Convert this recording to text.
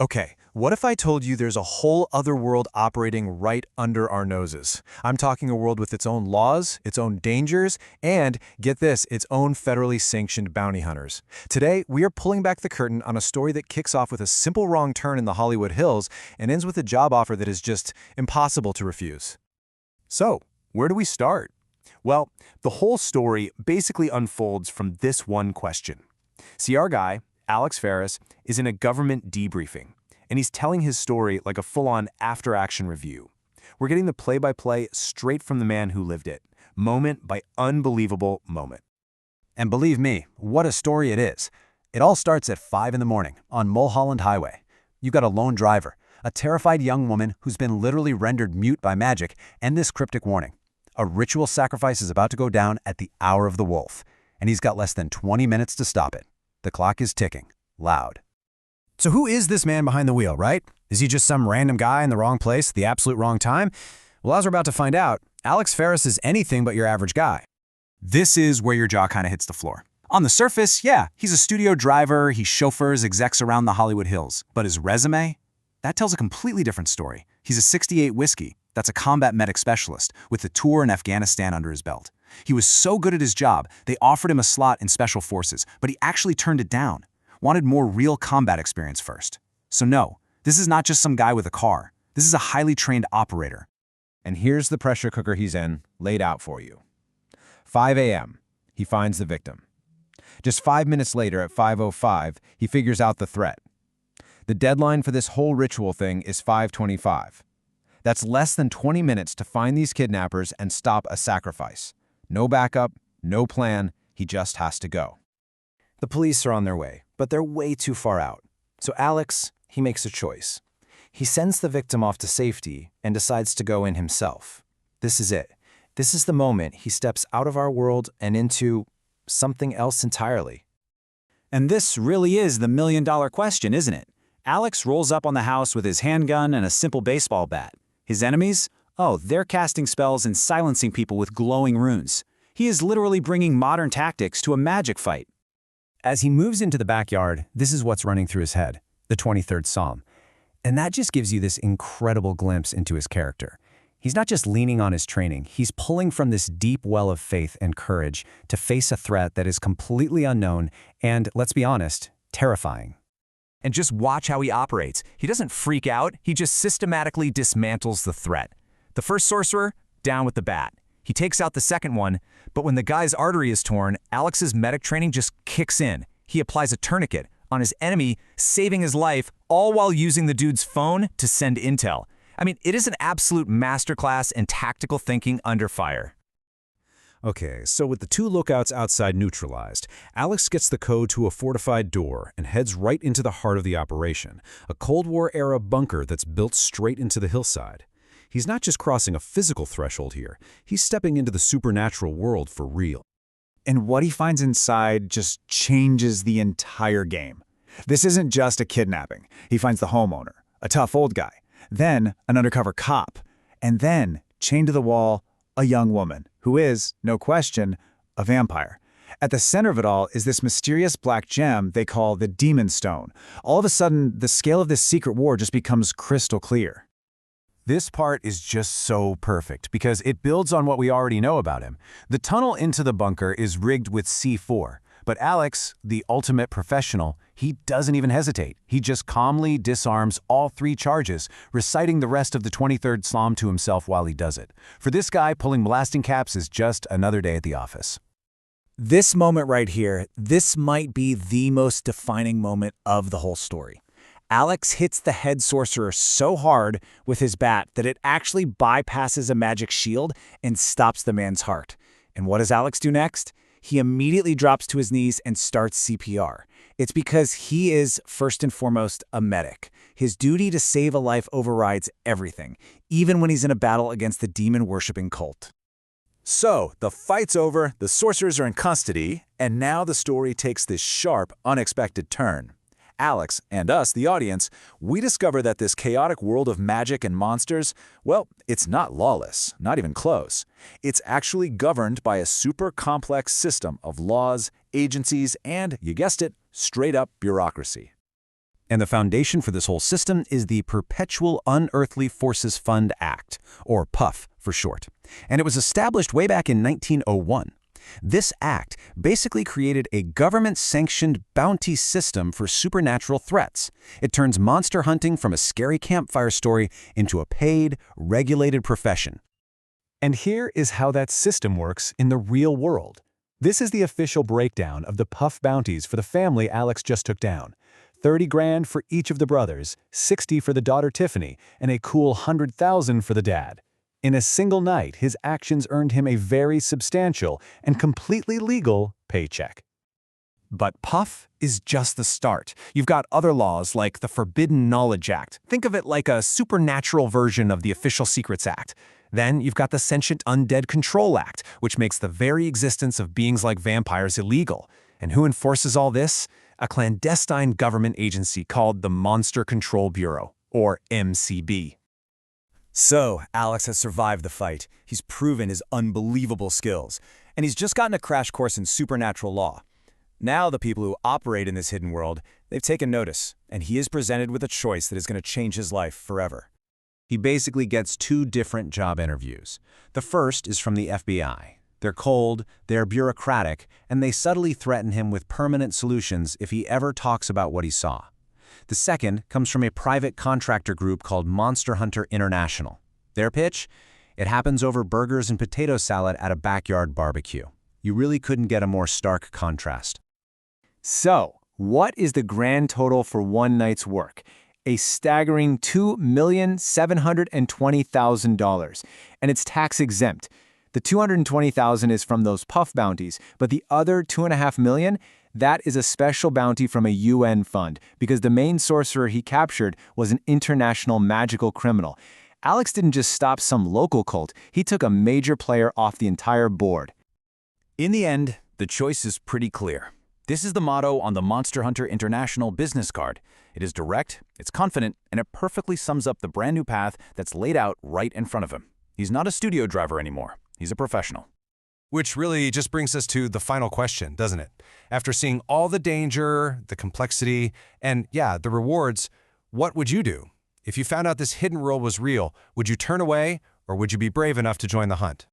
Okay, what if I told you there's a whole other world operating right under our noses? I'm talking a world with its own laws, its own dangers, and, get this, its own federally sanctioned bounty hunters. Today, we are pulling back the curtain on a story that kicks off with a simple wrong turn in the Hollywood Hills and ends with a job offer that is just impossible to refuse. So, where do we start? Well, the whole story basically unfolds from this one question. See, our guy, Alex Ferris, is in a government debriefing, and he's telling his story like a full-on after-action review. We're getting the play-by-play straight from the man who lived it, moment by unbelievable moment. And believe me, what a story it is. It all starts at 5 in the morning on Mulholland Highway. You got a lone driver, a terrified young woman who's been literally rendered mute by magic, and this cryptic warning. A ritual sacrifice is about to go down at the hour of the wolf, and he's got less than 20 minutes to stop it. The clock is ticking, loud. So who is this man behind the wheel, right? Is he just some random guy in the wrong place at the absolute wrong time? Well, as we're about to find out, Alex Ferris is anything but your average guy. This is where your jaw kind of hits the floor. On the surface, yeah, he's a studio driver, he chauffeurs execs around the Hollywood Hills. But his resume? That tells a completely different story. He's a 68 Whiskey. That's a combat medic specialist with a tour in Afghanistan under his belt. He was so good at his job, they offered him a slot in Special Forces, but he actually turned it down. Wanted more real combat experience first. So no, this is not just some guy with a car. This is a highly trained operator. And here's the pressure cooker he's in, laid out for you. 5 a.m., he finds the victim. Just 5 minutes later at 5:05, he figures out the threat. The deadline for this whole ritual thing is 5:25. That's less than 20 minutes to find these kidnappers and stop a sacrifice. No backup, no plan, he just has to go. The police are on their way, but they're way too far out. So Alex, he makes a choice. He sends the victim off to safety and decides to go in himself. This is it. This is the moment he steps out of our world and into something else entirely. And this really is the million-dollar question, isn't it? Alex rolls up on the house with his handgun and a simple baseball bat. His enemies? Oh, they're casting spells and silencing people with glowing runes. He is literally bringing modern tactics to a magic fight. As he moves into the backyard, this is what's running through his head, the 23rd Psalm. And that just gives you this incredible glimpse into his character. He's not just leaning on his training, he's pulling from this deep well of faith and courage to face a threat that is completely unknown and, let's be honest, terrifying. And just watch how he operates. He doesn't freak out, he just systematically dismantles the threat. The first sorcerer, down with the bat. He takes out the second one, but when the guy's artery is torn, Alex's medic training just kicks in. He applies a tourniquet on his enemy, saving his life, all while using the dude's phone to send intel. I mean, it is an absolute masterclass in tactical thinking under fire. Okay, so with the two lookouts outside neutralized, Alex gets the code to a fortified door and heads right into the heart of the operation, a Cold War-era bunker that's built straight into the hillside. He's not just crossing a physical threshold here, he's stepping into the supernatural world for real. And what he finds inside just changes the entire game. This isn't just a kidnapping. He finds the homeowner, a tough old guy, then an undercover cop, and then, chained to the wall, a young woman, who is, no question, a vampire. At the center of it all is this mysterious black gem they call the Demon Stone. All of a sudden, the scale of this secret war just becomes crystal clear. This part is just so perfect because it builds on what we already know about him. The tunnel into the bunker is rigged with C4, but Alex, the ultimate professional, he doesn't even hesitate. He just calmly disarms all 3 charges, reciting the rest of the 23rd Psalm to himself while he does it. For this guy, pulling blasting caps is just another day at the office. This moment right here, this might be the most defining moment of the whole story. Alex hits the head sorcerer so hard with his bat that it actually bypasses a magic shield and stops the man's heart. And what does Alex do next? He immediately drops to his knees and starts CPR. It's because he is, first and foremost, a medic. His duty to save a life overrides everything, even when he's in a battle against the demon-worshipping cult. So, the fight's over, the sorcerers are in custody, and now the story takes this sharp, unexpected turn. Alex, and us, the audience, we discover that this chaotic world of magic and monsters, well, it's not lawless, not even close. It's actually governed by a super complex system of laws, agencies, and, you guessed it, straight-up bureaucracy. And the foundation for this whole system is the Perpetual Unearthly Forces Fund Act, or PUF for short. And it was established way back in 1901. This act basically created a government-sanctioned bounty system for supernatural threats. It turns monster hunting from a scary campfire story into a paid, regulated profession. And here is how that system works in the real world. This is the official breakdown of the PUF bounties for the family Alex just took down. 30 grand for each of the brothers, 60 for the daughter Tiffany, and a cool 100,000 for the dad. In a single night, his actions earned him a very substantial and completely legal paycheck. But PUF is just the start. You've got other laws like the Forbidden Knowledge Act. Think of it like a supernatural version of the Official Secrets Act. Then you've got the Sentient Undead Control Act, which makes the very existence of beings like vampires illegal. And who enforces all this? A clandestine government agency called the Monster Control Bureau, or MCB. So, Alex has survived the fight. He's proven his unbelievable skills. And he's just gotten a crash course in supernatural law. Now the people who operate in this hidden world, they've taken notice, and he is presented with a choice that is going to change his life forever. He basically gets 2 different job interviews. The first is from the FBI. They're cold, they're bureaucratic, and they subtly threaten him with permanent solutions if he ever talks about what he saw. The second comes from a private contractor group called Monster Hunter International. Their pitch? It happens over burgers and potato salad at a backyard barbecue. You really couldn't get a more stark contrast. So, what is the grand total for one night's work? A staggering $2,720,000, and it's tax-exempt. The $220,000 is from those PUF bounties, but the other $2.5 million, that is a special bounty from a UN fund, because the main sorcerer he captured was an international magical criminal. Alex didn't just stop some local cult, he took a major player off the entire board. In the end, the choice is pretty clear. This is the motto on the Monster Hunter International business card. It is direct, it's confident, and it perfectly sums up the brand new path that's laid out right in front of him. He's not a studio driver anymore. He's a professional. Which really just brings us to the final question, doesn't it? After seeing all the danger, the complexity, and yeah, the rewards, what would you do? If you found out this hidden world was real, would you turn away or would you be brave enough to join the hunt?